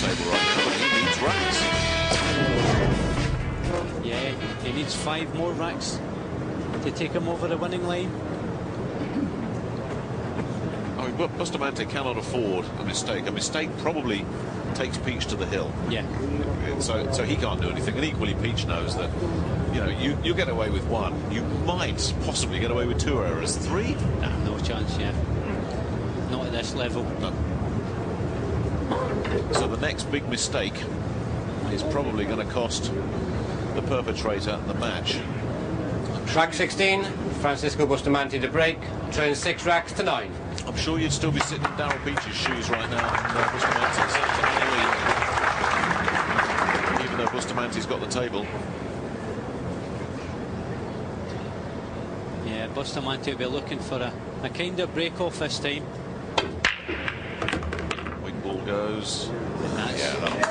table right now. He needs racks. Yeah, he needs 5 more racks to take him over the winning line. I mean, Bustamante cannot afford a mistake. A mistake probably takes Peach to the hill. Yeah. So he can't do anything. And equally, Peach knows that, you know, you get away with 1. You might possibly get away with 2 errors. 3? Nah, no chance, yeah. Not at this level. No. So the next big mistake is probably going to cost the perpetrator the match. Track 16, Francisco Bustamante to break, train 6 racks to 9. I'm sure you'd still be sitting in Daryl Peach's shoes right now, Bustamante's. Even though Bustamante's got the table. Yeah, Bustamante will be looking for a kind of break off this time. Wing ball goes. That's, yeah,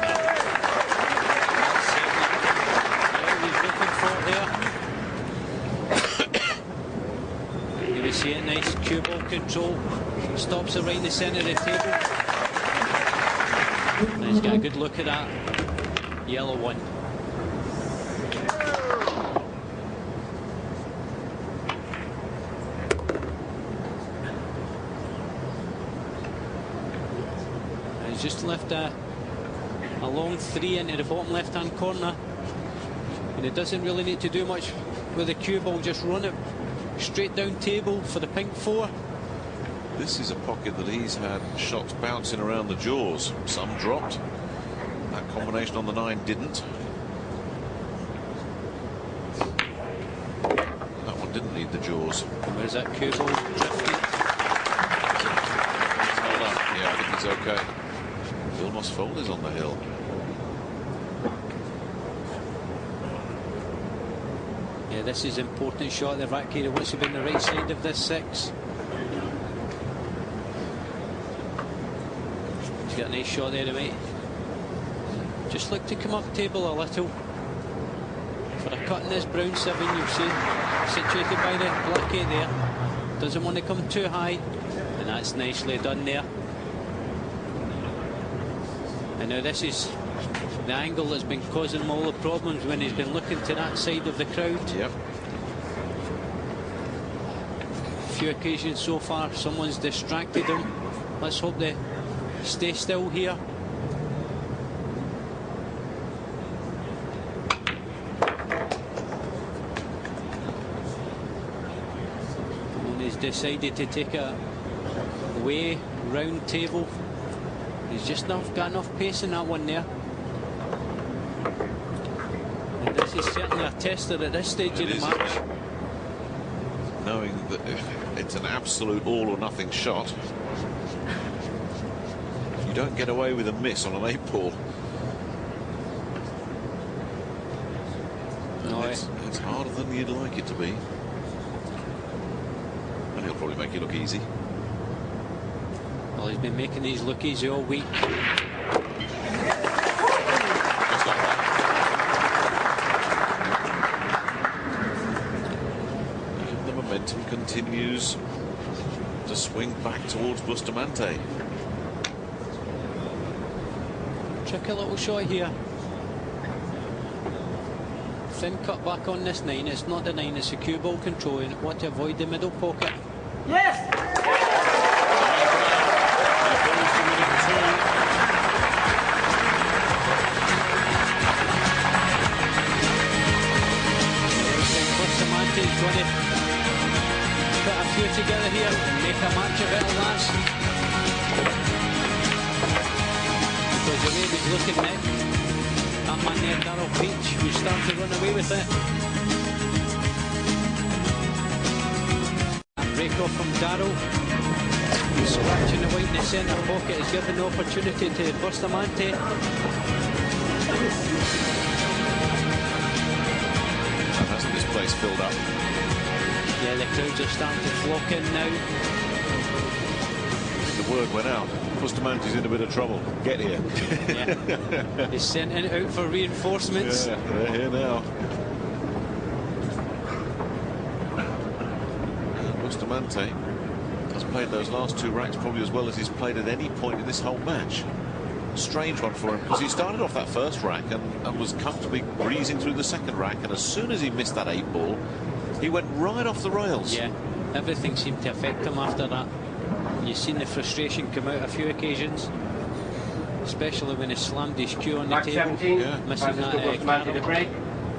you see it, nice cue ball control, stops it right in the centre of the table. And he's got a good look at that yellow one. And he's just left a long 3 into the bottom left hand corner, and it doesn't really need to do much with the cue ball, just run it straight down table for the pink 4. This is a pocket that he's had shots bouncing around the jaws. Some dropped. That combination on the 9 didn't. That one didn't need the jaws. Where's that cue ball drifting? He's held up. Yeah, I think he's okay. Vilmos Fold is on the hill. Yeah, this is an important shot. The rack here wants to be on the right side of this 6. He's got a nice shot there, mate. Just look to come up table a little. For a cut in this brown 7, you've seen, situated by the black 8 there. Doesn't want to come too high, and that's nicely done there. And now this is the angle that's been causing him all the problems when he's been looking to that side of the crowd. Yep. A few occasions so far, someone's distracted him. Let's hope they stay still here. And he's decided to take a way round table. He's just not got enough pace in that one there. And this is certainly a tester at this stage of the match. Knowing that it's an absolute all or nothing shot. You don't get away with a miss on an 8 ball. No, it's harder than you'd like it to be. And he'll probably make it look easy. Well, he's been making these look easy all week. Just like that. And the momentum continues to swing back towards Bustamante. Tricky little shot here. Thin cut back on this 9. It's not the 9, it's the cue ball control, and want to avoid the middle pocket. Yes! Bustamante's going to put a few together here and make a match of it at last. Because the way he's looking at that man there, Daryl Peach, we start to run away with it. And break off from Daryl. Scratching the white in the centre pocket has given the opportunity to Bustamante. Hasn't this place filled up? Yeah, the crowds are starting to flock in now. The word went out. Bustamante's in a bit of trouble. Get here. Yeah. He's sent it out for reinforcements. Yeah, they're here now. Bustamante has played those last 2 racks probably as well as he's played at any point in this whole match. strange one for him, because he started off that first rack and was comfortably breezing through the second rack, and as soon as he missed that 8 ball, he went right off the rails. Yeah, everything seemed to affect him after that. You've seen the frustration come out a few occasions, especially when he slammed his cue on the Rack table, 17, missing that Bustamante to break.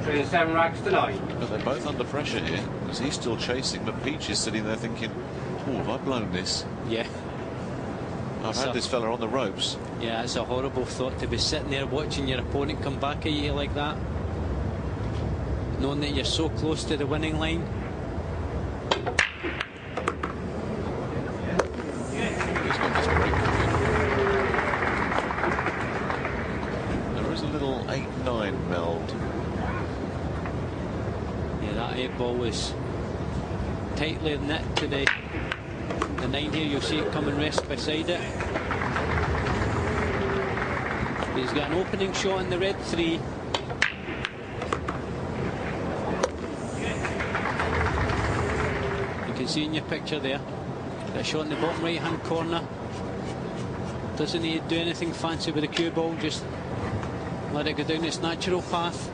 Train 7 racks to 9. But they're both under pressure here, as he's still chasing, but Peach is sitting there thinking, oh, have I blown this? Yeah. I've had this fella on the ropes. Yeah, it's a horrible thought to be sitting there watching your opponent come back at you like that, knowing that you're so close to the winning line. He's got this break coming. There is a little 8-9 meld. Yeah, that 8 ball was tightly knit to the 9 here. You'll see it come and rest beside it. He's got an opening shot in the red 3. You can see in your picture there, got a shot in the bottom right hand corner. Doesn't need to do anything fancy with the cue ball, just let it go down its natural path.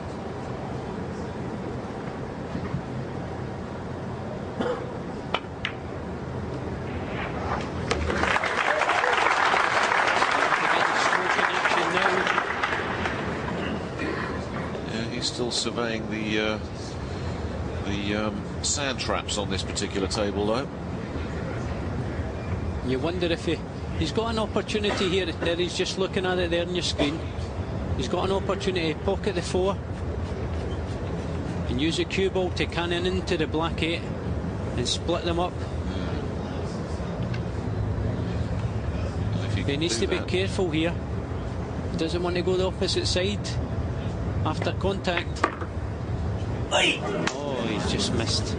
Surveying the sand traps on this particular table, though. You wonder if he's got an opportunity here. There, he's just looking at it there on your screen. He's got an opportunity to pocket the 4 and use the cue ball to cannon into the black 8 and split them up. He needs to be careful here. He doesn't want to go the opposite side after contact. Oh, he's just missed.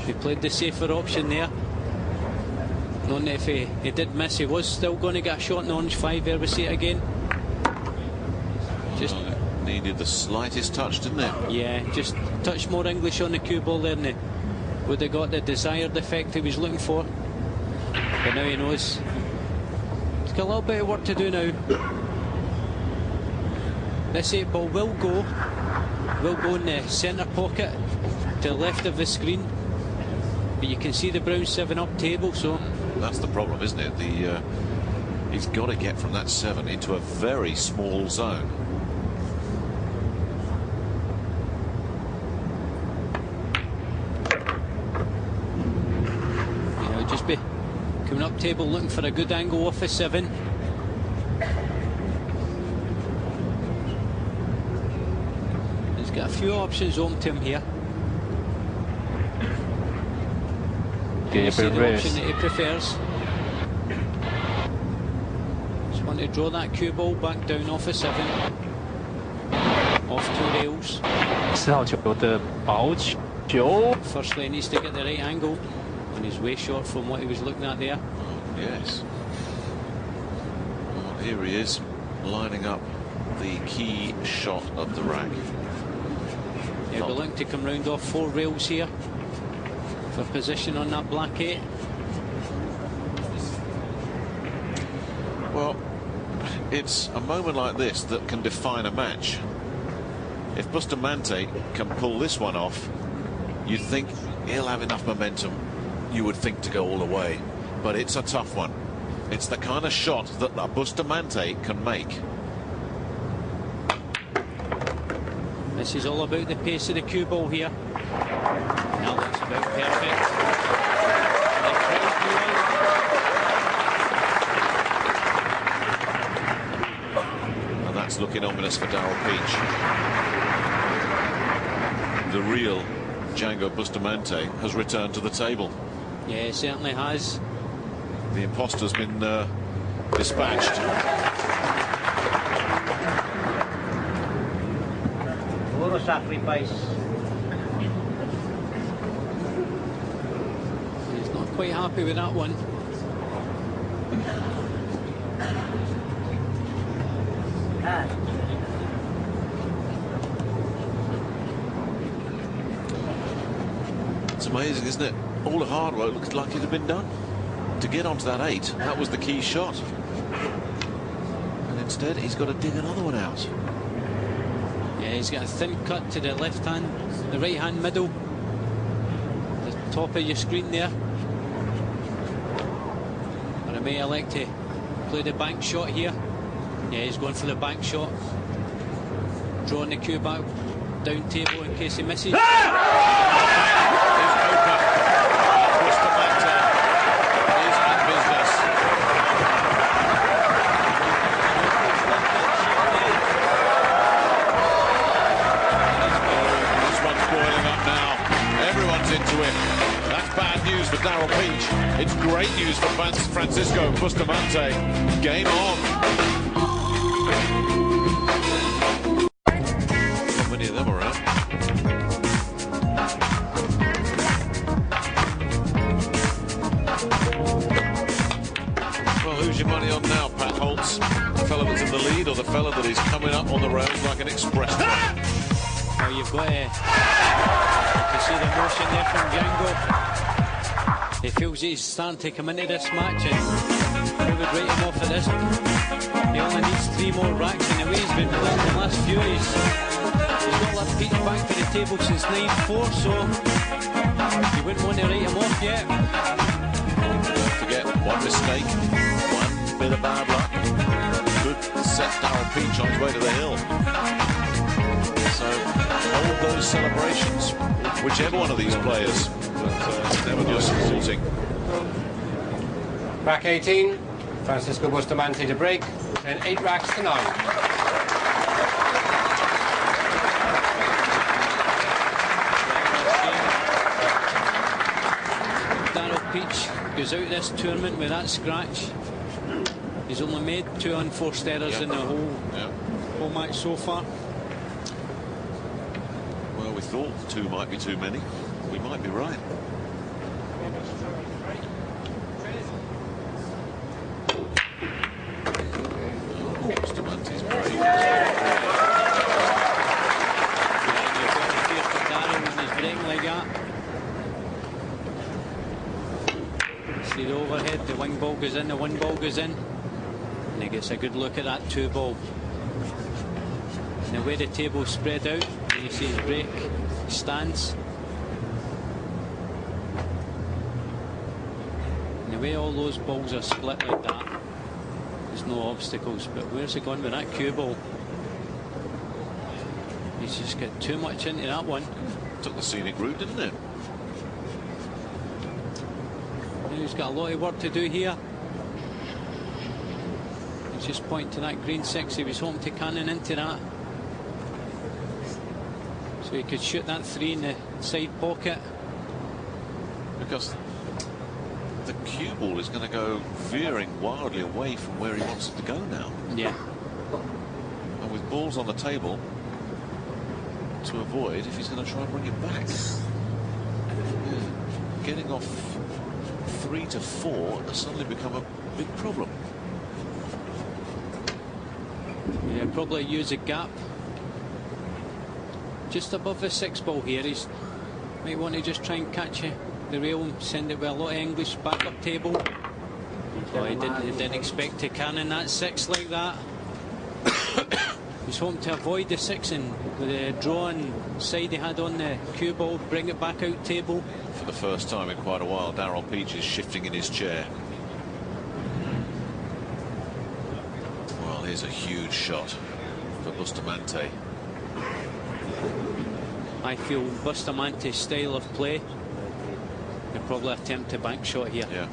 He played the safer option there, knowing that if he did miss, he was still going to get a shot in the orange 5. There we see it again. Just needed the slightest touch, didn't it? Yeah, just touch more English on the cue ball there, and he would have got the desired effect he was looking for. But now he knows he's got a little bit of work to do now. This 8 ball will go in the centre pocket to the left of the screen, but you can see the brown 7 up table, so that's the problem, isn't it? He's got to get from that 7 into a very small zone. You know, just be coming up table looking for a good angle off the 7. Got a few options open to him here. You see the option that he prefers. Just want to draw that cue ball back down off a 7. Off 2 rails. Firstly, he needs to get the right angle, and he's way short from what he was looking at there. Yes. Well, here he is, lining up the key shot of the rack. Yeah, we're looking to come round off 4 rails here for position on that black 8. Well, it's a moment like this that can define a match. If Bustamante can pull this one off, you'd think he'll have enough momentum, you would think, to go all the way. But it's a tough one. It's the kind of shot that Bustamante can make. This is all about the pace of the cue ball here. Now that's about perfect. And that's looking ominous for Daryl Peach. The real Django Bustamante has returned to the table. Yeah, it certainly has. The imposter's been dispatched. Sacrifice. He's not quite happy with that one. It's amazing, isn't it? All the hard work looked like it had been done. to get onto that 8. That was the key shot. And instead, he's got to dig another one out. Yeah, he's got a thin cut to the left hand, the right hand middle, the top of your screen there. Or I may elect to play the bank shot here. Yeah, he's going for the bank shot. Drawing the cue back down table in case he misses. Bustamante is in business. This one's boiling up now. Everyone's into it. That's bad news for Daryl Peach. It's great news for Francisco Bustamante. Game on. Not many of them around. Well, who's your money on now, Pat Holtz? The fella that's in the lead or the fella that is coming up on the road like an express train? Well, you've got to see the motion there from Django. He feels he's starting to come into this match, and we would write him off at this. He only needs 3 more racks, and the way he's been playing the last few, he's got that Peach back to the table since 9-4, so you wouldn't want to write him off yet. Don't forget, one mistake, one bit of bad luck could set Daryl Peach on his way to the hill. So hold those celebrations, whichever one of these players, but never just halting. Rack 18, Francisco Bustamante to break, and 8 racks to 9. Daryl Peach goes out this tournament with that scratch. He's only made 2 unforced errors in the whole match so far. Well, we thought 2 might be too many. We might be right. Bustamante's brave. See the overhead, the wing ball goes in, the one ball goes in, and he gets a good look at that 2 ball. And the way the table's spread out, and you see his break, stands. And the way all those balls are split like that, there's no obstacles. But where's he gone with that cue ball? He's just got too much into that one. Took the scenic route, didn't it? He's got a lot of work to do here. He's just pointing to that green 6. He was hoping to cannon into that, so he could shoot that 3 in the side pocket. Because the cue ball is going to go veering wildly away from where he wants it to go now. Yeah. And with balls on the table to avoid if he's going to try and bring it back. Yeah. Getting off 3 to 4 has suddenly become a big problem. Yeah, probably use a gap just above the 6 ball here. He's might want to just try and catch the rail and send it with a lot of English back up table. Oh, he didn't expect to cannon that 6 like that. He's hoping to avoid the 6 and with the drawing side he had on the cue ball, bring it back out table. For the first time in quite a while, Daryl Peach is shifting in his chair. Well, here's a huge shot for Bustamante. I feel Bustamante's style of play, he'll probably attempt a bank shot here. Yeah.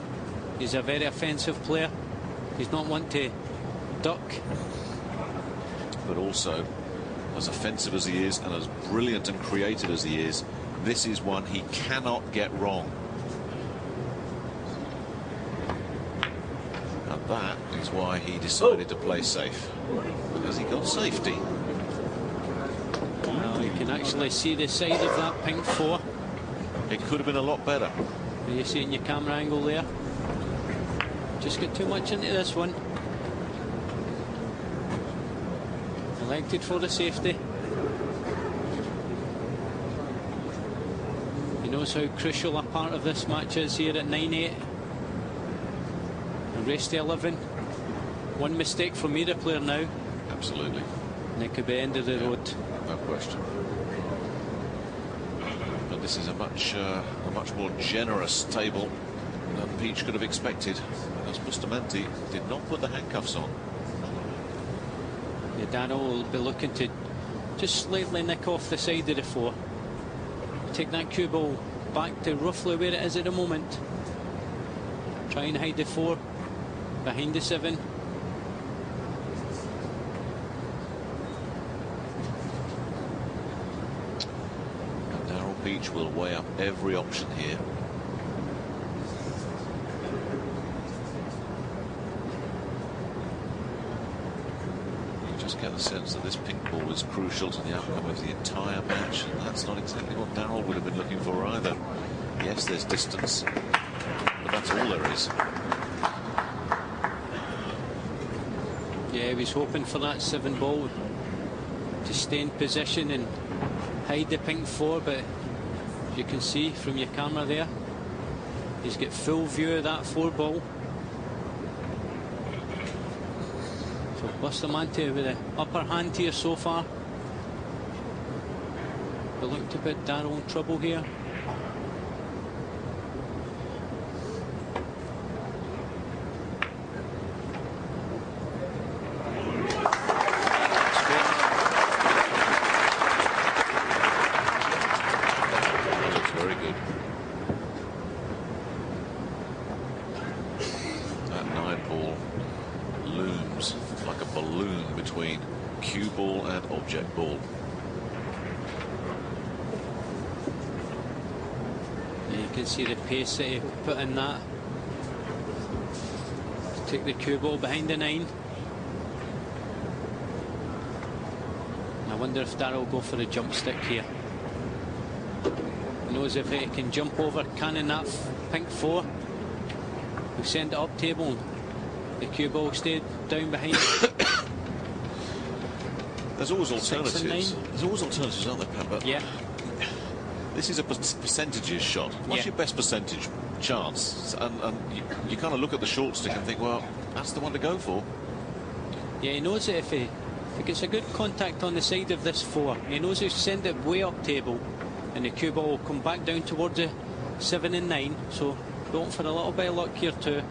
He's a very offensive player. He's not one to duck. But also, as offensive as he is and as brilliant and creative as he is, this is one he cannot get wrong. And that is why he decided to play safe, because he got safety. Well, you can actually see the side of that pink 4. It could have been a lot better. You see it in your camera angle there. Just got too much into this one. Elected for the safety. He knows how crucial a part of this match is here at 9-8. race to 11. One mistake from either player now. Absolutely. And it could be the end of the road. No question. But this is a much more generous table than Peach could have expected, because Bustamante did not put the handcuffs on. Yeah, Daryl will be looking to just slightly nick off the side of the 4. Take that cue ball back to roughly where it is at the moment. Try and hide the 4 behind the 7. And Daryl Peach will weigh up every option here. Get the sense that this pink ball is crucial to the outcome of the entire match, and that's not exactly what Daryl would have been looking for either. Yes, there's distance, but that's all there is. Yeah, he was hoping for that 7 ball to stay in position and hide the pink 4, but as you can see from your camera there, he's got full view of that 4 ball. Bustamante with the upper hand here so far. It looked to put Daryl in trouble here. That looks very good. That 9 ball looms like a balloon between cue ball and object ball. You can see the pace that he put in that. Take the cue ball behind the 9. I wonder if Daryl will go for a jump stick here. He knows if he can jump over cannon that pink 4, he'll send it up table. The cue ball stayed down behind. There's always alternatives. There's always alternatives, aren't there, Pat? But yeah. This is a percentages shot. What's your best percentage chance? And you kind of look at the short stick and think, well, that's the one to go for. Yeah, he knows that if he gets a good contact on the side of this 4, he knows he'll send it way up table, and the cue ball will come back down towards the 7 and 9. So going for a little bit of luck here too.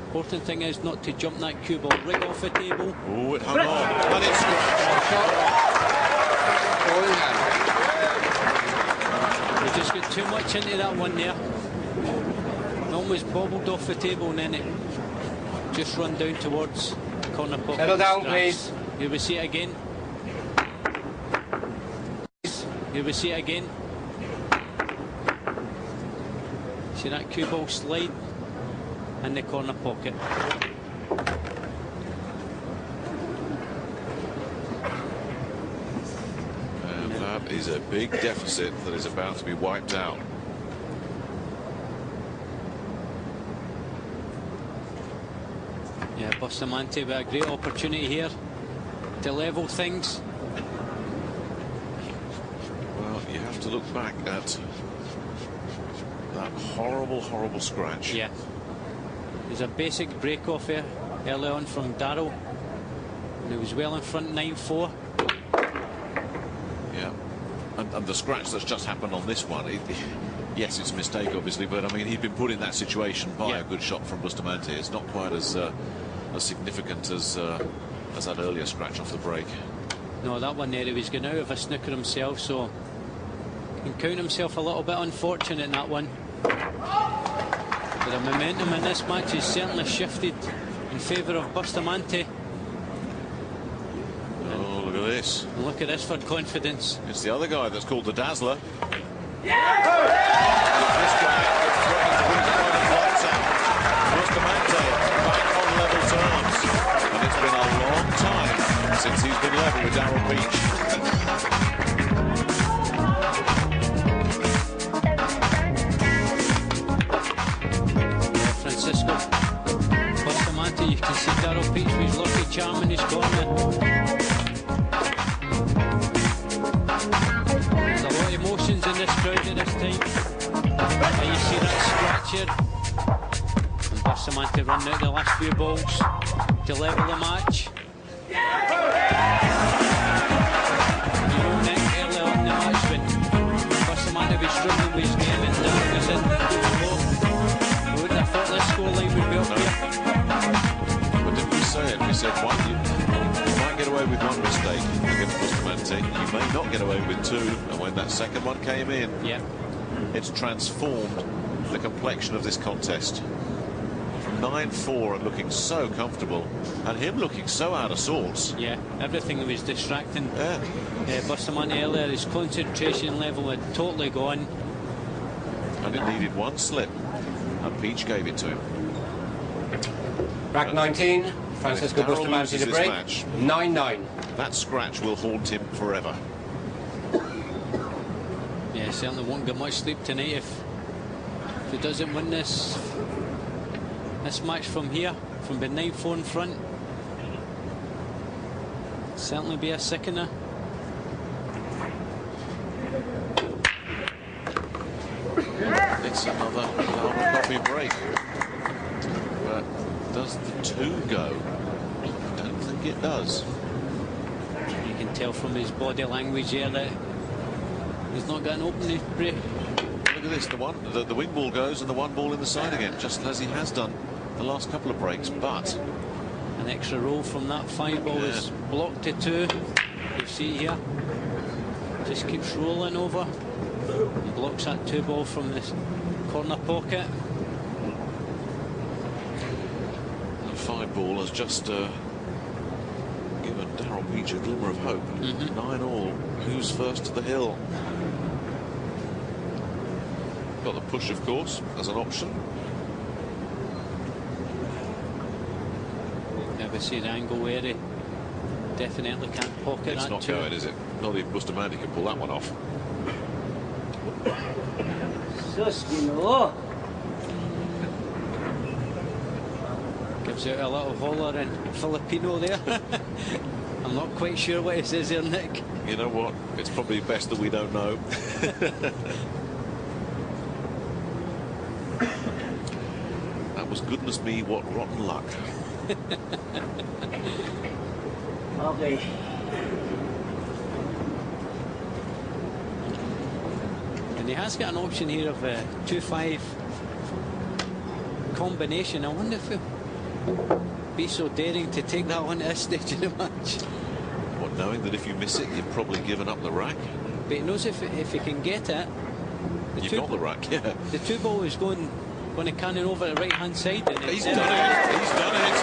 Important thing is not to jump that cue ball right off the table. Oh, it hung on. And it's He just got too much into that one there. It almost bobbled off the table, and then it just run down towards the corner pocket. Settle down, please. Here we see it again. Here we see it again. See that cue ball slide in the corner pocket. And that is a big deficit that is about to be wiped out. Yeah, Bustamante with a great opportunity here to level things. Well, you have to look back at that horrible, horrible scratch. Yeah. There's a basic break-off here early on from Daryl. And he was well in front 9-4. Yeah. And the scratch that's just happened on this one, yes, it's a mistake, obviously, but, I mean, he'd been put in that situation by a good shot from Bustamante. It's not quite as significant as that earlier scratch off the break. No, that one there, he was going out of a snooker himself, so he can count himself a little bit unfortunate in that one. But the momentum in this match is certainly shifted in favour of Bustamante. Oh, look at this. And look at this for confidence. It's the other guy that's called the Dazzler. Yeah! This guy is threatening to put his final lights out. Bustamante back on level terms. And it's been a long time since he's been level with Daryl Peach. Bustamante, you can see Daryl Peach with his lucky charm in his corner. There's a lot of emotions in this crowd at this time. And you see that scratch manager. And Bustamante running out the last few balls to level the match. You know, Nick, early on in the match when Bustamante was struggling with his game and Daryl was in good score, we wouldn't have thought this scoreline would be up here. But didn't we say it? We said one, you might get away with one mistake against Bustamante. You may not get away with two. And when that second one came in, Yeah. it's transformed the complexion of this contest. From 9-4 and looking so comfortable, and him looking so out of sorts. Yeah, everything was distracting. Yeah. Bustamante earlier, his concentration level had totally gone. And it needed one slip, and Peach gave it to him. Rack 19, Francisco Daryl Bustamante loses to this break. match. 9-9. That scratch will haunt him forever. Yeah, certainly won't get much sleep tonight if he doesn't win this match from here, from being 9-4 in front. Certainly be a sickener. It's another carbon copy break. But does the two go? I don't think it does. You can tell from his body language here that he's not got an opening break. Look at this, the wing ball goes and the one ball in the side again, just as he has done the last couple of breaks, but an extra roll from that 5 ball is blocked to 2. You see here, just keeps rolling over and blocks that 2 ball from this corner pocket. the 5 ball has just given Daryl Peach a glimmer of hope. 9-all. Who's first to the hill? Got the push, of course, as an option. Never see the angle where he definitely can't pocket It's that not 2. going, is it? Not even Bustamante can pull that one off. Gives out a little holler in Filipino there. I'm not quite sure what he says here, Nick. You know what? It's probably best that we don't know. That was, goodness me, what rotten luck. Okay. And he has got an option here of a 2-5 combination. I wonder if he'll be so daring to take that on at this stage of the match. What, knowing that if you miss it, you've probably given up the rack? But he knows if he can get it. You've got the rack, yeah. The 2 ball is going to cannon over the right hand side. And He's done it. He's done it.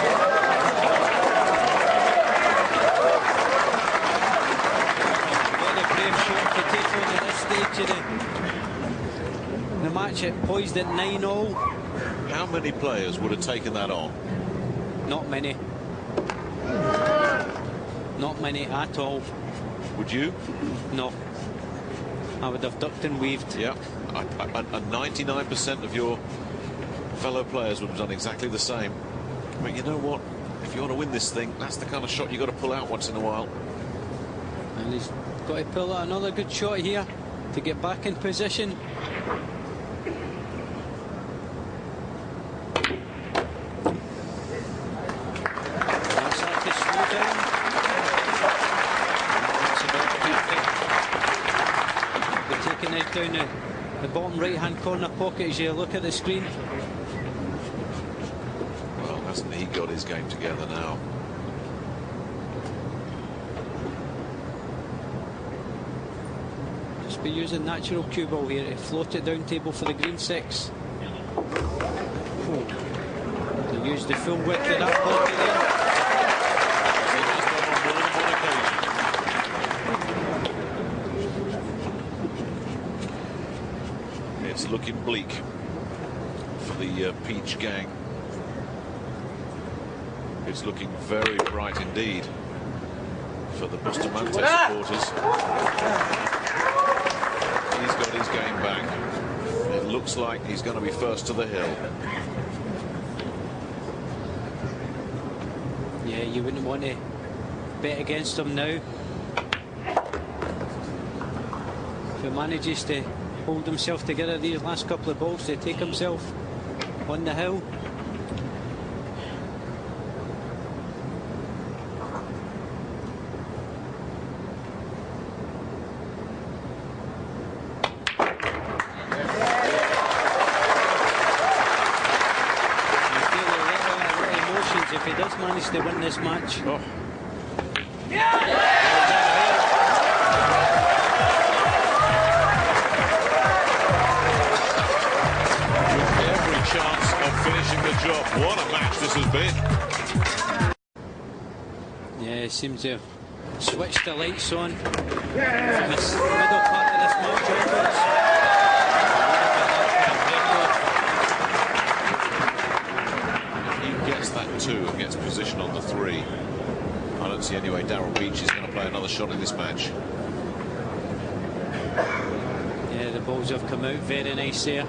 Very brave shot to take on at this stage of the match. It poised at 9-all. How many players would have taken that on? Not many. Not many at all. Would you? No. I would have ducked and weaved. Yeah. And 99% of your fellow players would have done exactly the same. But you know what? If you want to win this thing, that's the kind of shot you've got to pull out once in a while. And he's got to pull out another good shot here to get back in position. That's had to slow down. That's about perfect. They're taking it down the bottom right-hand corner pocket as you look at the screen. Well, hasn't he got his game together now? Just be using natural cue ball here to float it down table for the green 6. To use the full width of that pocket there. He has done on more than one occasion. It's looking bleak for the Peach gang. It's looking very bright indeed for the Bustamante supporters. He's got his game back. It looks like he's going to be first to the hill. Yeah, you wouldn't want to bet against him now. If he manages to hold himself together these last couple of balls to take himself on the hill. If he does manage to win this match. Oh. Every chance of finishing the job. What a match this has been. Yeah, he seems to have switched the lights on from this middle part of this match onwards. Gets that 2 and gets position on the 3. I don't see any way Daryl Beach is going to play another shot in this match. Yeah, the balls have come out very nice there.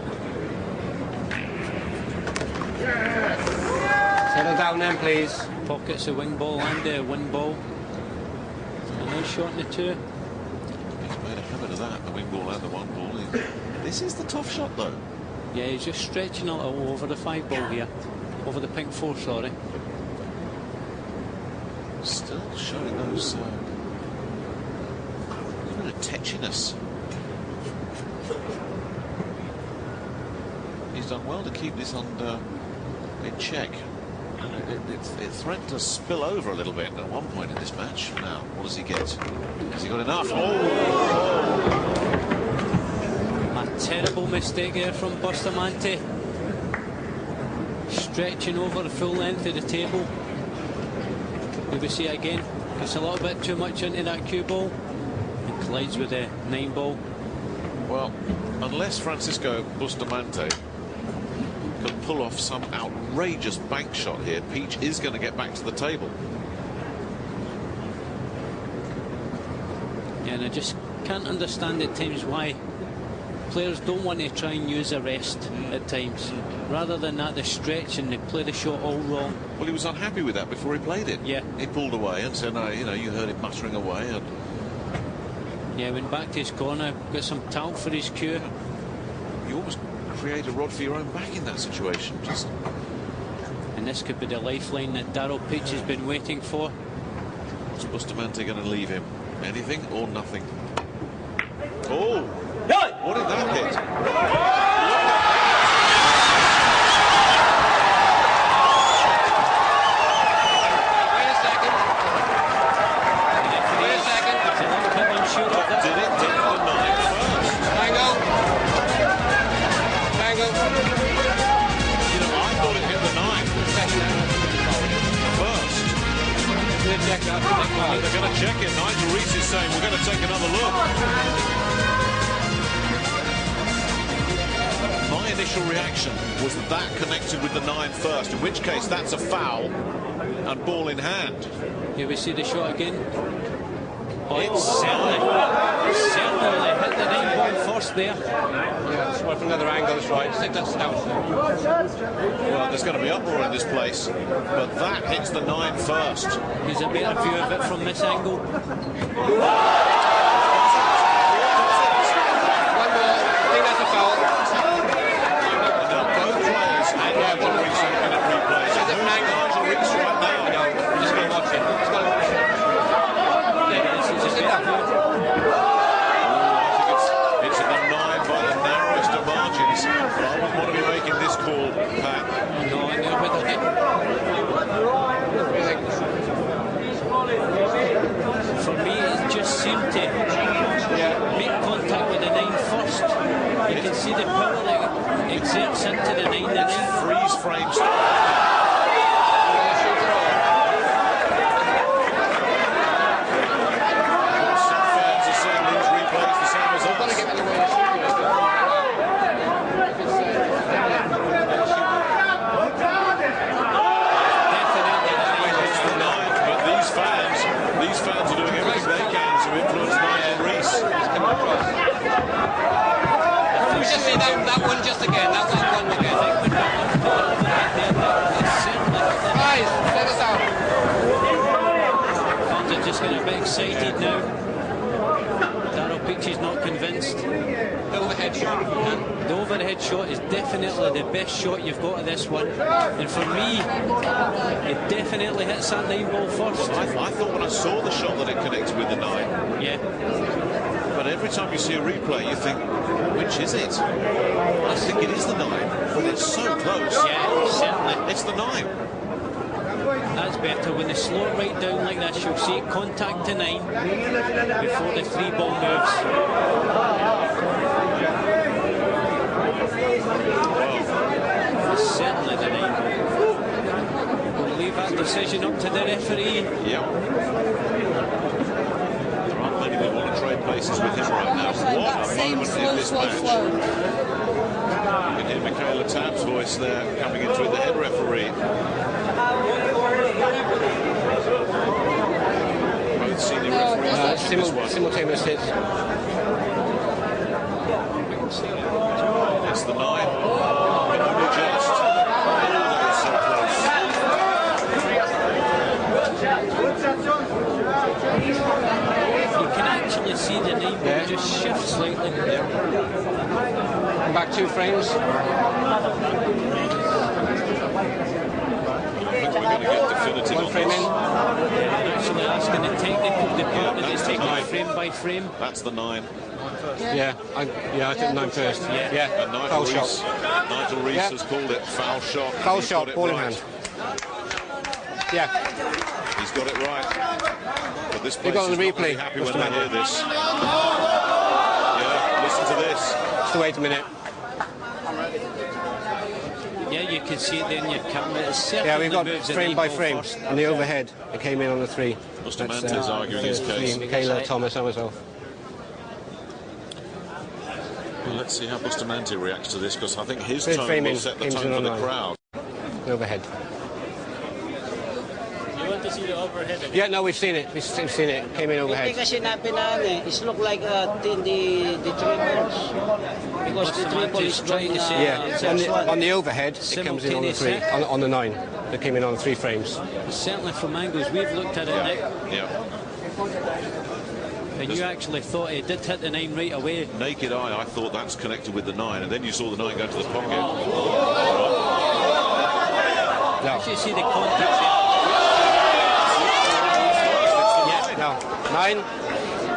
Settle down then, please. Pockets a wing ball and a win ball. A nice shot in the 2. He's made a habit of that, the wing ball and the 1 ball. This is the tough shot, though. Yeah, he's just stretching a little over the 5 ball here. Over the pink 4, sorry. Still showing those a bit of tetchiness. He's done well to keep this in check. It threatened to spill over a little bit at one point in this match. Now, what does he get? Has he got enough? Oh! A terrible mistake there from Bustamante. Stretching over the full length of the table. We will see again. Gets a little bit too much into that cue ball and collides with the 9 ball. Well, unless Francisco Bustamante can pull off some outrageous bank shot here, Peach is going to get back to the table. Yeah, and I just can't understand at times why players don't want to try and use a rest at times. Rather than that, they stretch and they play the shot all wrong. Well, he was unhappy with that before he played it. Yeah. He pulled away and said, no, you heard him muttering away. And yeah, went back to his corner, got some talc for his cue. you almost create a rod for your own back in that situation. And this could be the lifeline that Daryl Peach has been waiting for. What's Bustamante going to leave him? Anything or nothing? Oh! What did that hit? Did it hit the 9 first? Tango. Tango. I thought it hit the 9 first. They're going to check it. Nigel Reese is saying we're going to take another look. My initial reaction was that connected with the 9 first, in which case that's a foul and ball in hand. Here we see the shot again. Oh, it's certainly hit the 9 ball first there. Yeah, it's worth another angle, that's right. Stick that down. Well, there's going to be uproar in this place, but that hits the 9 first. Here's a better view of it from this angle. One more. I think that's a foul. Now, both players and Nigel Reese are looking at replays. Is it Nigel Reese right now? No, I'm just going to watch it. Just going to watch it. Sit down. I think it's at the 9 by the narrowest of margins. But I wouldn't want to be making this call, Pat. No, I know, but for me, it just seemed to make contact with the 9 first. You can see the power that exerts into the 9. The 9 Freeze frame style. Some fans are seeing these replays the same as us. It's the 9, but these fans are doing everything they can to influence Nigel Reese. Can we just see that one just again? That one again. Guys, let us out. fans are just going to be excited now. Daryl Peach much he's not convinced. Overhead shot. The overhead shot is definitely the best shot you've got of this one. And for me, it definitely hits that 9 ball first. I thought when I saw the shot that it connected with the 9. Yeah. But every time you see a replay, you think, which is it? I think it is the 9. But it's so close. Yeah, certainly. It's the 9. That's better. When they slow it right down like this, you'll see it contact to 9 before the 3 ball moves. It's certainly the 9. We'll leave that decision up to the referee. Yep. There aren't many that want to trade places with him right now. What a moment in this match. You can hear Michaela Tabb's voice there coming into it, the head referee. Both senior referees watching this one. Simultaneous hits. It's the 9. But only just. Oh, it's so close. You can actually see the 9 ball just shift slightly. Back 2 frames. I think we're going to get definitive on frame this. in. I'm actually asking the technical department that's to the take it 9. frame by frame. That's the 9. Yeah, I took 9 first. Yeah, And Nigel foul Rees, shot. Nigel Rees has called it foul shot. Foul He's shot, got it ball in right. hand. Yeah, He's got it right. But this place got is the not replay, really happy when they Bustamante. hear this. Yeah, listen to this. just wait a minute. Yeah, you can see it there in your camera. It certainly Yeah, we've got moves the frame 9 by ball frame. first. And the overhead, it came in on the 3. Bustamante's arguing his case. Michaela, Thomas, and myself. Well, let's see how Bustamante reacts to this, because I think his Third tone frame will in, set the James tone for in the on crowd. The overhead. You want to see the overhead again? Yeah, no, we've seen it. We've seen it. Came in Hindi overhead. kasi napinaan eh. It look like the 3 balls. Because the 3 ball is trying going to say, Yeah, on the overhead, it comes in on the 3. On the 9. It came in on 3 frames. Certainly from angles we've looked at it now. Yeah. And you actually thought it did hit the 9 right away. Naked eye, I thought that's connected with the 9, and then you saw the 9 go to the pocket. No, As you see the contact there. no. 9,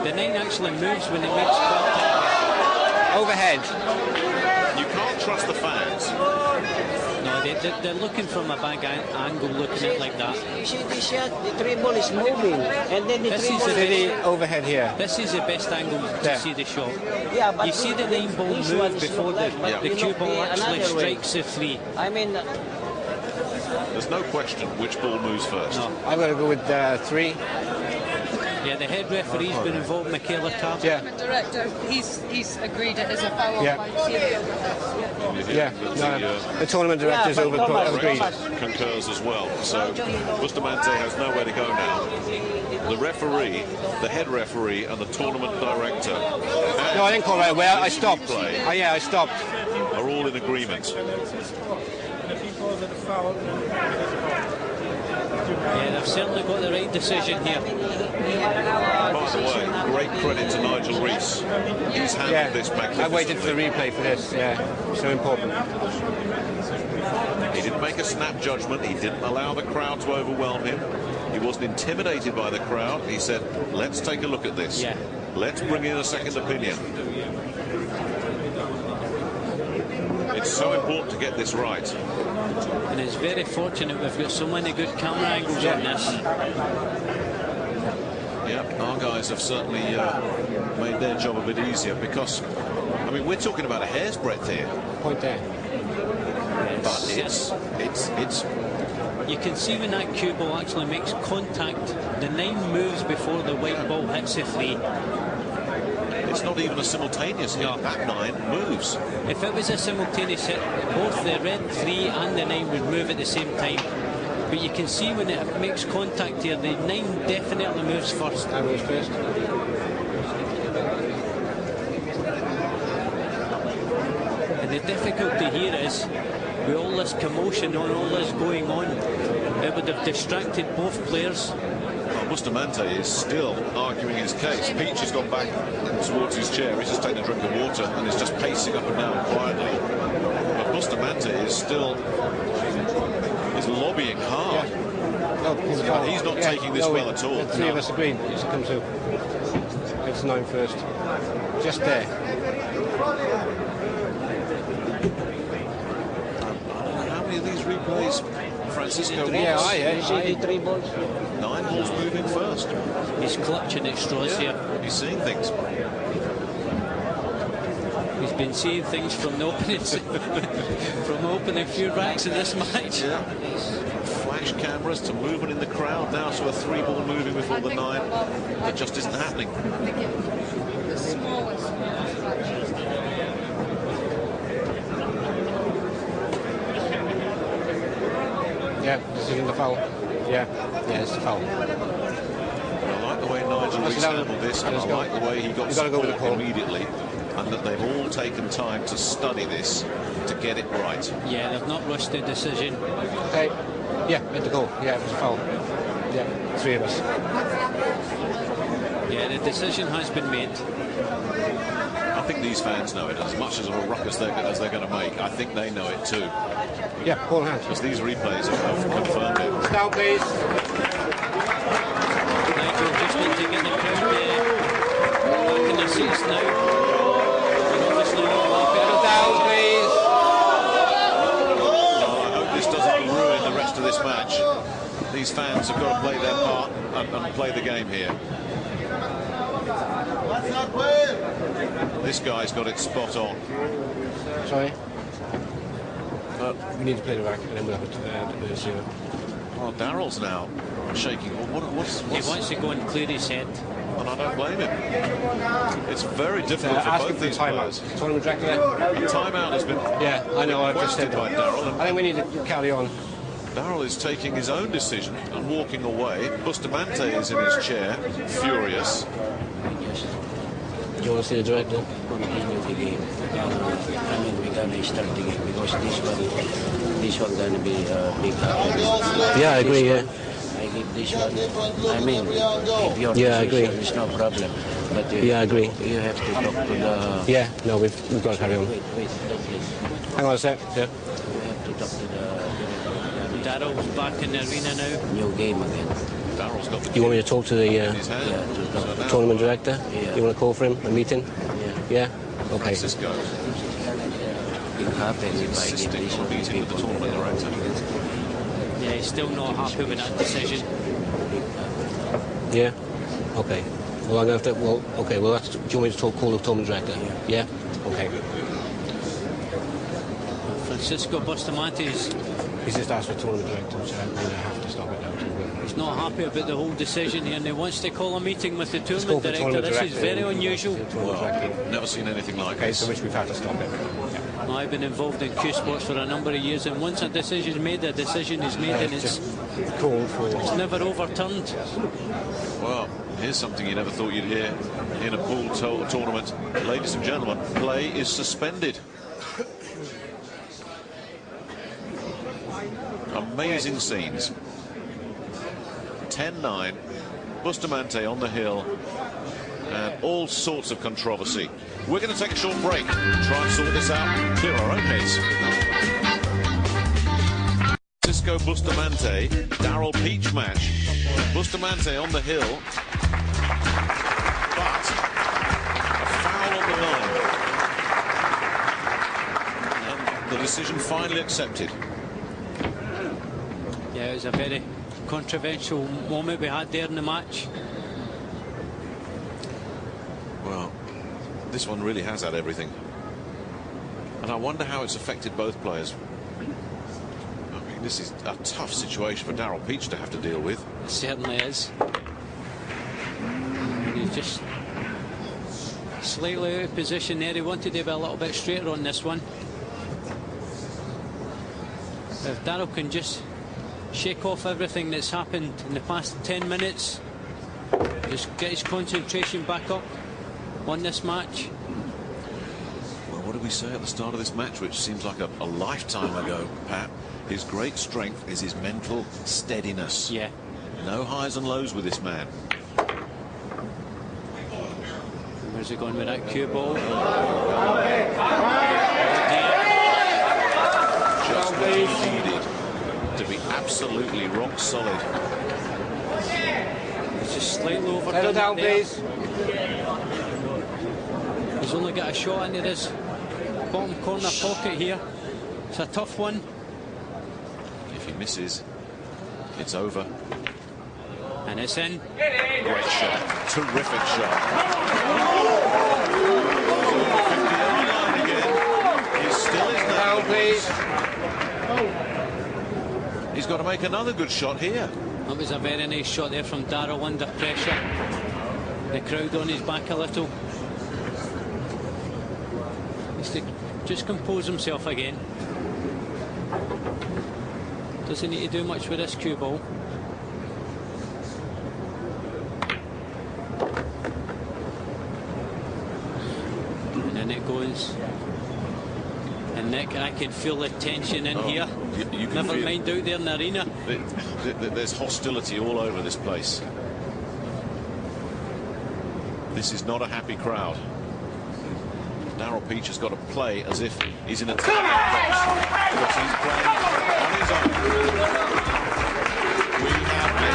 The 9 actually moves when it makes contact. overhead. You can't trust the fans. No, they're looking from a bad angle, looking at it like that. You see this shot, the 3 ball is moving. And then the This 3 is ball the See the overhead here. This is the best angle to There. see the shot. Yeah, but You see the 9 ball this one move is before not like, but the you cue look ball actually another way. strikes the 3. I mean, There's no question which ball moves first. No. I'm going to go with 3. Yeah, the head referee's been involved, Michaela Tabb. Yeah, Director, he's agreed it is a foul. Yeah. By the overhead. You hear yeah. that No, the tournament director's but Thomas, agreed. concurs as well. So Bustamante has nowhere to go now. The referee, the head referee, and the tournament director No, I didn't call right away. I stopped. Play. Oh, yeah, I stopped. are all in agreement. Yeah, they've certainly got the right decision here. By the way, great credit to Nigel Rees. He's handled Yeah, this I waited for the magnificently. replay for this. Yeah, so important. He didn't make a snap judgment. He didn't allow the crowd to overwhelm him. He wasn't intimidated by the crowd. He said, let's take a look at this. Yeah. Let's bring in a second opinion. It's so important to get this right. And it's very fortunate we've got so many good camera angles on this. Yeah, our guys have certainly made their job a bit easier, because, I mean, we're talking about a hair's breadth here, Point there. but it's You can see when that cue ball actually makes contact, the 9 moves before the white ball hits the 3. it's not even a simultaneous hit. No. That 9 moves. If it was a simultaneous hit, both the red 3 and the 9 would move at the same time. But you can see when it makes contact here, the 9 definitely moves first. I was first. And the difficulty here is, with all this commotion and all this going on, it would have distracted both players. Well, Bustamante is still arguing his case. Peach has gone back towards his chair. He's just taking a drink of water and is just pacing up and down quietly. But Bustamante is still lobbying hard. Yeah. No, he's not taking this well at all. The three of us agreed it should come to. It's 9 first. Just there. How many of these replays Francisco wants? Yeah, 3 balls. 9 balls moving first. He's clutching at straws here. He's seeing things. He's been seeing things from the opening from the opening few racks in this match. Yeah. Flash cameras to movement in the crowd now, so a 3 ball moving before the 9. That just isn't happening. The smallest. Yeah, decision to foul. Yeah, it's the foul. I like the way Nigel Rees handled this, and I like the way he got support immediately, and that they've all taken time to study this to get it right. Yeah, they've not rushed the decision. Hey, yeah, made the goal. Yeah, it was a foul. Yeah, 3 of us. Yeah, the decision has been made. I think these fans know it as much as of a ruckus as they're going to make. I think they know it too. Yeah, ball hands. Because these replays have confirmed it. Down, please. Nigel just need to get the crowd back in the seats now. And obviously not like it. Down, please. I hope this doesn't ruin the rest of this match. These fans have got to play their part and play the game here. This guy's got it spot on. Sorry. We need to play the rack and then we'll have a 0. Well, Daryl's now shaking. What's He wants to go and clear his head. And I don't blame him. It's very difficult for both these players. Tournament director. Timeout has been Yeah, I know. I've just said by that. Daryl. I think we need to carry on. Daryl is taking his own decision and walking away. Bustamante is in his chair, furious. Do you want to see the director? Continue the game. I mean, we gotta start the game because this one gonna be big. Yeah, I agree. Yeah. I give this one. I mean, if your Yeah, I agree. decision is no problem, but Yeah, I agree. You have to talk to the. Yeah. No, we've got to carry on. Wait, please. Hang on a sec. Yeah. You have to talk to the Daryl's back in the arena now. new game again. Daryl's got the You want me to talk to the in his hand. Yeah, to talk to tournament director? Yeah. You want to call for him? A meeting? Yeah. Yeah. Okay. Francisco It happens if I give insisting this on one to meeting with the people. tournament director. Yeah, he's still not happy with that decision. Yeah. Okay. Well, I'm going to have to. Well, okay. Well, do you want me to call the tournament director? Yeah. Okay. Francisco Bustamante is He's just asked for tournament director, so I have to stop it now. he's not happy about the whole decision here, and he wants to call a meeting with the Let's go tournament for director. tournament This is director very and unusual. the tournament director. Never seen anything like Okay, this. so which we've had to stop it. Yeah. I've been involved in Q Sports for a number of years, and once a decision is made, the decision is made, and Just it's call for. never overturned. Well, here's something you never thought you'd hear in a pool tournament. Ladies and gentlemen, play is suspended. Amazing scenes. 10-9, Bustamante on the hill, and all sorts of controversy. We're going to take a short break, try and sort this out, clear our own heads. Francisco Bustamante, Daryl Peach match. Bustamante on the hill, but a foul on the line. And the decision finally accepted. Yeah, it was a very controversial moment we had there in the match. Well, this one really has had everything. And I wonder how it's affected both players. I mean, this is a tough situation for Daryl Peach to have to deal with. It certainly is. And he's just slightly out of position there. He wanted to be a little bit straighter on this one. If Daryl can just shake off everything that's happened in the past 10 minutes, just get his concentration back up on this match. Well, what did we say at the start of this match, which seems like a lifetime ago, Pat? His great strength is his mental steadiness. Yeah. No highs and lows with this man. Where's he going with that cue ball? Just what he needed to be absolutely rock solid. He's just slightly overdone. Settle down, please. He's only got a shot into this bottom corner pocket here. It's a tough one. If he misses, it's over. And it's in. Great shot. Terrific shot. 50-yard line again. He's still in Down, please. He's got to make another good shot here. That was a very nice shot there from Daryl under pressure. The crowd on his back a little. Needs to just compose himself again. Doesn't need to do much with this cue ball. And then it goes. And Nick, I can feel the tension in here. You can Never feel mind out there in the arena. There's hostility all over this place. This is not a happy crowd. Daryl Peach has got to play as if he's in a box because he's playing on his own. We have a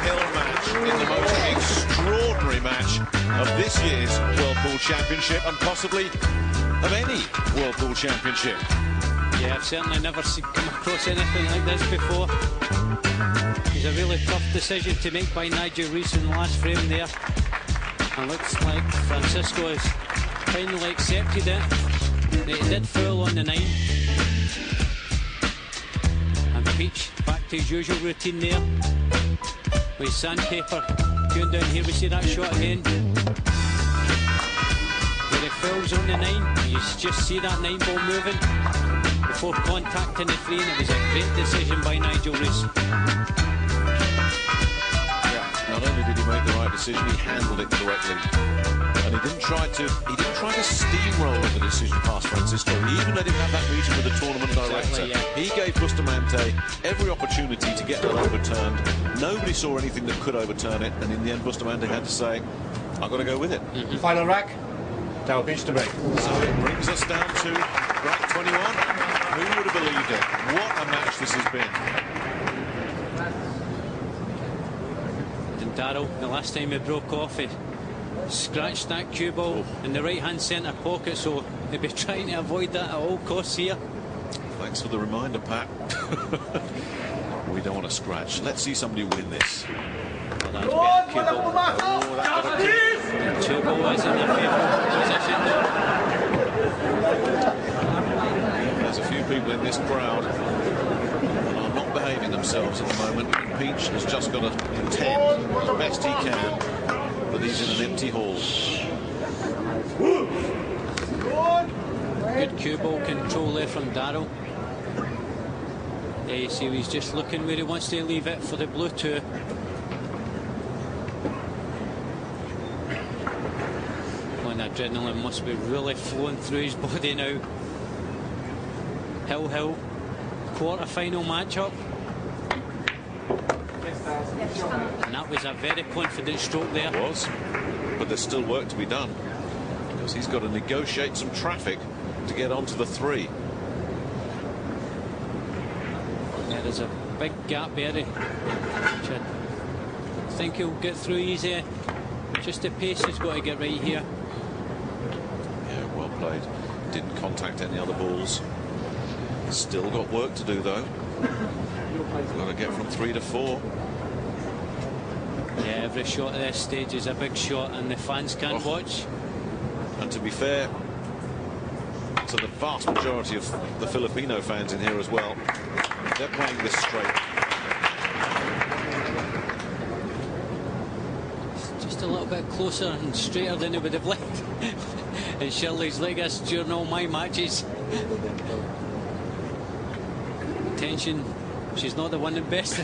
hill match in the most extraordinary match of this year's World Pool Championship and possibly of any World Pool Championship. Yeah, I've certainly never come across anything like this before. It's a really tough decision to make by Nigel Rees in the last frame there. And looks like Francisco has finally accepted it. He did foul on the 9. And Peach back to his usual routine there. With sandpaper going down here, we see that shot again. Where he fouls on the 9, you just see that 9 ball moving before contacting the 3, and it was a great decision by Nigel Rees. Not only did he make the right decision, he handled it correctly, and he didn't try to steamroll the decision past Francisco. He even let him have that meeting with the tournament director. Yeah. He gave Bustamante every opportunity to get that overturned. Nobody saw anything that could overturn it, and in the end, Bustamante had to say, "I've got to go with it." Final rack. Daryl Peach to break. So it brings us down to rack 21. Who would have believed it? What a match this has been. Daryl, the last time he broke off, he scratched that cue ball in the right-hand centre pocket, so he'll be trying to avoid that at all costs here. Thanks for the reminder, Pat. We don't want to scratch. Let's see somebody win this. Well, that's better cue ball. The cue ball is in a favourable position there. There's a few people in this crowd that are not behaving themselves at the moment. Peach has just got to contend as best he can, but he's in an empty hall. Good cue ball control there from Daryl. There you see he's just looking where he wants to leave it for the blue 2. And adrenaline must be really flowing through his body now. Hill, quarter-final matchup. And that was a very confident stroke there. It was, but there's still work to be done because he's got to negotiate some traffic to get onto the 3. Yeah, there's a big gap there, which I think he'll get through easy. Just the pace he's got to get right here. Yeah, well played. Didn't contact any other balls. Still got work to do though. Got to get from 3 to 4. Yeah, every shot at this stage is a big shot, and the fans can't watch. And to be fair to the vast majority of the Filipino fans in here as well, they're playing this straight. Just a little bit closer and straighter than he would have liked. And Shirley's like this during all my matches. Tension. She's not the one in best.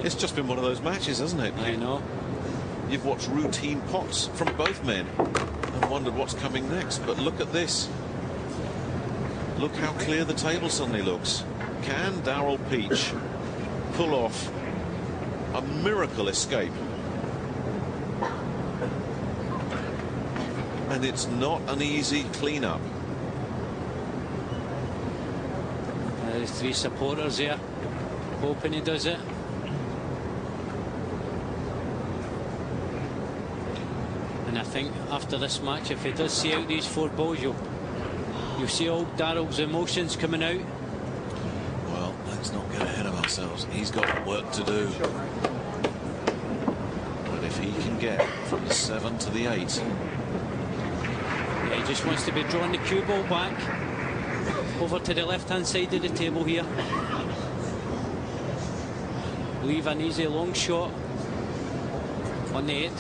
It's just been one of those matches, hasn't it? I know. You've watched routine pots from both men and wondered what's coming next. But look at this. Look how clear the table suddenly looks. Can Daryl Peach pull off a miracle escape. And it's not an easy clean-up. There's 3 supporters here, hoping he does it. And I think after this match, if he does see out these 4 balls, you'll see all Daryl's emotions coming out. Well, let's not get ahead of ourselves. He's got work to do. But if he can get from the 7 to the 8... Yeah, he just wants to be drawing the cue ball back over to the left-hand side of the table here. Leave an easy long shot on the 8.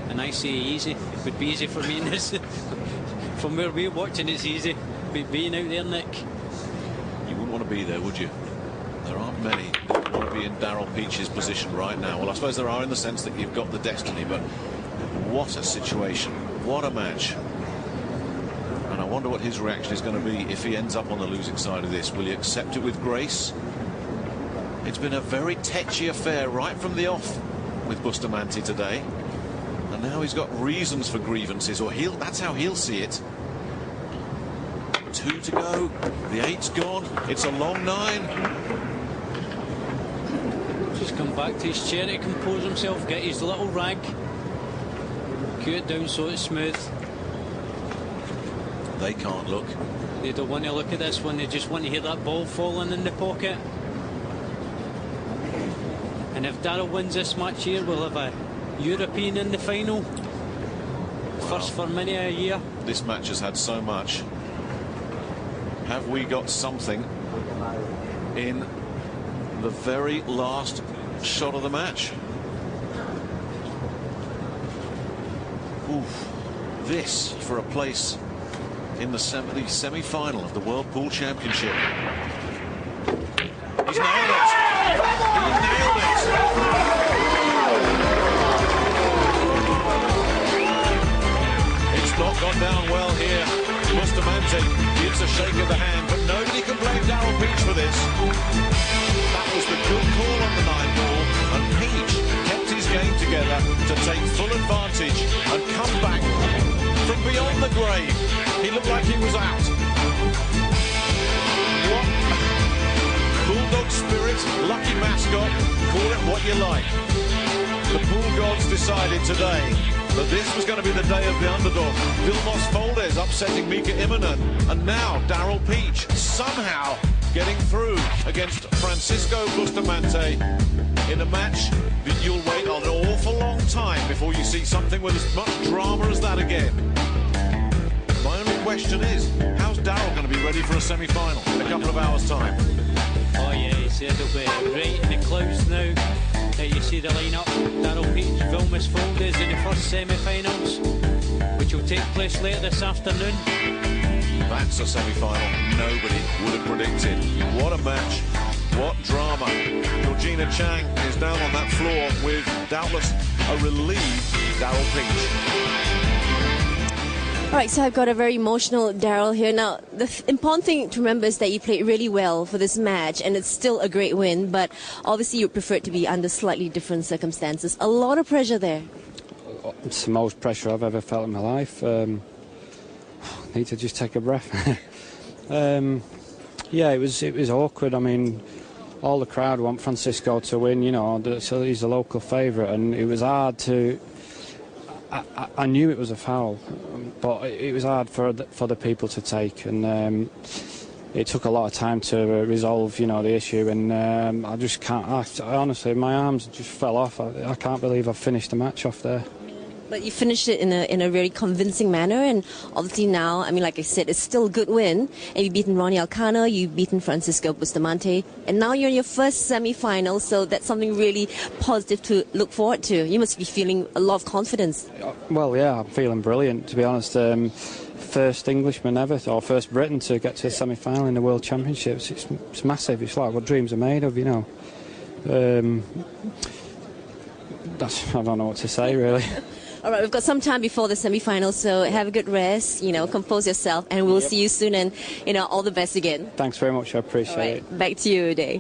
And I say easy. It would be easy for me in this. From where we're watching, it's easy. But being out there, Nick. You wouldn't want to be there, would you? There aren't many that want to be in Daryl Peach's position right now. Well, I suppose there are in the sense that you've got the destiny, but what a situation. What a match. And I wonder what his reaction is going to be if he ends up on the losing side of this. Will he accept it with grace? It's been a very tetchy affair right from the off with Bustamante today. And now he's got reasons for grievances, or that's how he'll see it. 2 to go. The 8's gone. It's a long 9. Just come back to his chair to compose himself, get his little rag, cue it down so it's smooth. They can't look. They don't want to look at this one, they just want to hear that ball falling in the pocket. And if Daryl wins this match here, we'll have a European in the final. First for many a year. This match has had so much. Have we got something in the very last shot of the match? Oof. This for a place in the semi-final of the World Pool Championship. He's nailed it. He nailed it. It's not gone down well here. Bustamante gives a shake of the hand, but nobody can blame Daryl Peach for this. That was the good call on the 9 ball, and Peach kept his game together to take full advantage and come back from beyond the grave. He looked like he was out. What bulldog spirit, lucky mascot, call it what you like. The pool gods decided today that this was going to be the day of the underdog. Vilmos Foldes upsetting Mika Immonen, and now Daryl Peach somehow getting through against Francisco Bustamante in a match that you'll wait an awful long time before you see something with as much drama as that again. My only question is, how's Daryl going to be ready for a semi-final in a couple of hours' time? Oh yeah, he said he'll be right in the clouds now. You see the lineup: Daryl Peach, Vilmos Foldes in the first semi-finals, which will take place later this afternoon. That's a semi-final nobody would have predicted. What a match, what drama. Georgina Chang is down on that floor with doubtless a relieved Daryl Peach. All right, so I've got a very emotional Daryl here. Now, the important thing to remember is that you played really well for this match, and it's still a great win, but obviously you prefer it to be under slightly different circumstances. A lot of pressure there. It's the most pressure I've ever felt in my life. Need to just take a breath. Yeah, it was awkward. I mean, all the crowd want Francisco to win, you know, so he's a local favourite, and it was hard to... I knew it was a foul, but it was hard for the people to take, and it took a lot of time to resolve, you know, the issue, and I just can't. Honestly, my arms just fell off. I can't believe I've finished the match off there. But you finished it in a very convincing manner, and obviously now, I mean, like I said, it's still a good win. And you've beaten Ronnie Alcana, you've beaten Francisco Bustamante, and now you're in your first semi-final, so that's something really positive to look forward to. You must be feeling a lot of confidence. Well, yeah, I'm feeling brilliant, to be honest. First Englishman ever, or first Briton to get to a semi-final in the World Championships. It's massive. It's like what dreams are made of, you know. I don't know what to say, really. All right, we've got some time before the semi-final, so have a good rest, you know, compose yourself, and we'll see you soon, and, you know, all the best again. Thanks very much, I appreciate it. Back to you, Day.